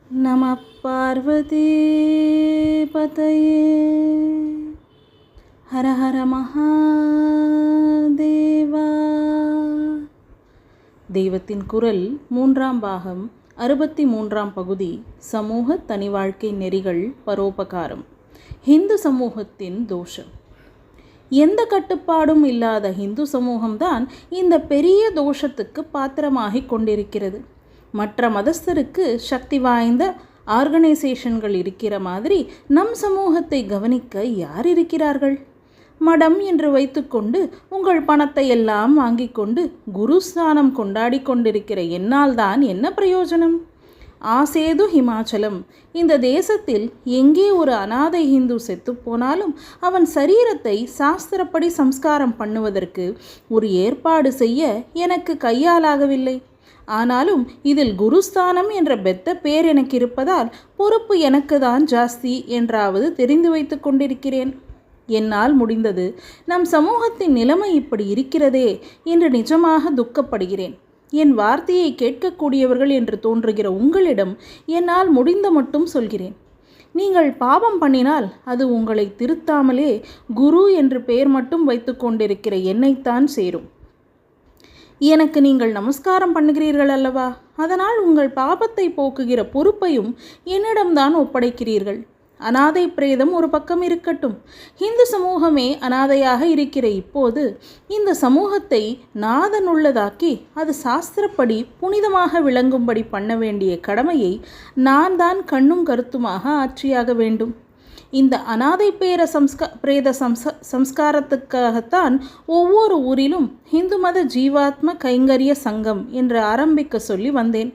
நம பார்வதி பதயே ஹர ஹர மகாதேவா. தெய்வத்தின் குரல் 3ஆம் பாகம் 63ஆம் பகுதி. சமூக தனி வாழ்க்கை நெறிகள் பரோபகாரம். ஹிந்து சமூகத்தின் தோஷம். எந்த கட்டுப்பாடும் இல்லாத ஹிந்து சமூகம்தான் இந்த பெரிய தோஷத்துக்கு பாத்திரமாகிக் கொண்டிருக்கிறது. மற்ற மதஸ்தருக்கு சக்தி வாய்ந்த ஆர்கனைசேஷன்கள் இருக்கிற மாதிரி நம் சமூகத்தை கவனிக்க யார் இருக்கிறார்கள்? மடம் என்று வைத்துக்கொண்டு உங்கள் பணத்தை எல்லாம் வாங்கி கொண்டு குருஸ்தானம் கொண்டாடி கொண்டிருக்கிற என்னால் தான் என்ன பிரயோஜனம்? ஆசேது ஹிமாச்சலம். இந்த தேசத்தில் எங்கே ஒரு அனாதை ஹிந்து செத்துப்போனாலும் அவன் சரீரத்தை சாஸ்திரப்படி சம்ஸ்காரம் பண்ணுவதற்கு ஒரு ஏற்பாடு செய்ய எனக்கு கையாலாகவில்லை. ஆனாலும் இதில் குருஸ்தானம் என்ற பெத்த பேர் எனக்கு இருப்பதால் பொறுப்பு எனக்கு தான் ஜாஸ்தி என்றாவது தெரிந்து வைத்து கொண்டிருக்கிறேன். என்னால் முடிந்தது. நம் சமூகத்தின் நிலைமை இப்படி இருக்கிறதே என்று நிஜமாக துக்கப்படுகிறேன். என் வார்த்தையை கேட்கக்கூடியவர்கள் என்று தோன்றுகிற உங்களிடம் என்னால் முடிந்த மட்டும் சொல்கிறேன். நீங்கள் பாவம் பண்ணினால் அது உங்களை திருத்தாமலே குரு என்று பெயர் மட்டும் வைத்து கொண்டிருக்கிற என்னைத்தான் சேரும். எனக்கு நீங்கள் நமஸ்காரம் பண்ணுகிறீர்கள் அல்லவா? அதனால் உங்கள் பாபத்தை போக்குகிற பொறுப்பையும் என்னிடம்தான் ஒப்படைக்கிறீர்கள். அனாதை பிரேதம் ஒரு பக்கம் இருக்கட்டும். இந்து சமூகமே அனாதையாக இருக்கிற இப்போது இந்த சமூகத்தை நாதனுள்ளதாக்கி அது சாஸ்திரப்படி புனிதமாக விளங்கும்படி பண்ண வேண்டிய கடமையை நான் தான் கண்ணும் கருத்துமாக ஆற்றியாக வேண்டும். இந்த அனாதை பிரேத சம்ஸ்காரத்துக்காகத்தான் ஒவ்வொரு ஊரிலும் இந்து மத ஜீவாத்ம கைங்கரிய சங்கம் என்று ஆரம்பிக்க சொல்லி வந்தேன்.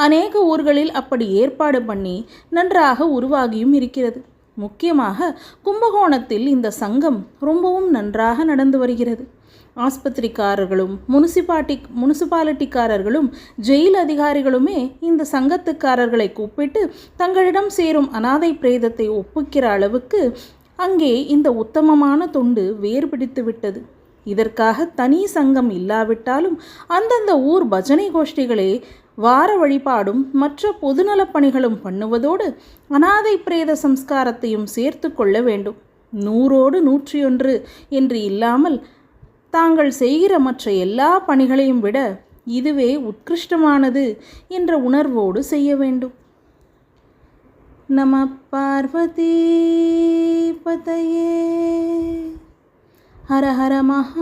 அநேக ஊர்களில் அப்படி ஏற்பாடு பண்ணி நன்றாக உருவாகியும் இருக்கிறது. முக்கியமாக கும்பகோணத்தில் இந்த சங்கம் ரொம்பவும் நன்றாக நடந்து வருகிறது. ஆஸ்பத்திரிக்காரர்களும் முனிசிபாலிட்டிக்காரர்களும் ஜெயில் அதிகாரிகளுமே இந்த சங்கத்துக்காரர்களை கூப்பிட்டு தங்களிடம் சேரும் அனாதை பிரேதத்தை ஒப்புக்கிற அளவுக்கு அங்கே இந்த உத்தமமான தொண்டு வேர் பிடித்து விட்டது. இதற்காக தனி சங்கம் இல்லாவிட்டாலும் அந்தந்த ஊர் பஜனை கோஷ்டிகளே வார வழிபாடும் மற்ற பொதுநலப் பணிகளும் பண்ணுவதோடு அனாதை பிரேத சம்ஸ்காரத்தையும் சேர்த்து கொள்ள வேண்டும். 100 101 என்று இல்லாமல் தாங்கள் செய்கிற மற்ற எல்லா பணிகளையும் விட இதுவே உத்கிருஷ்டமானது என்ற உணர்வோடு செய்ய வேண்டும். நம பார்வதி பதயே ஹர ஹர மகாதேவா.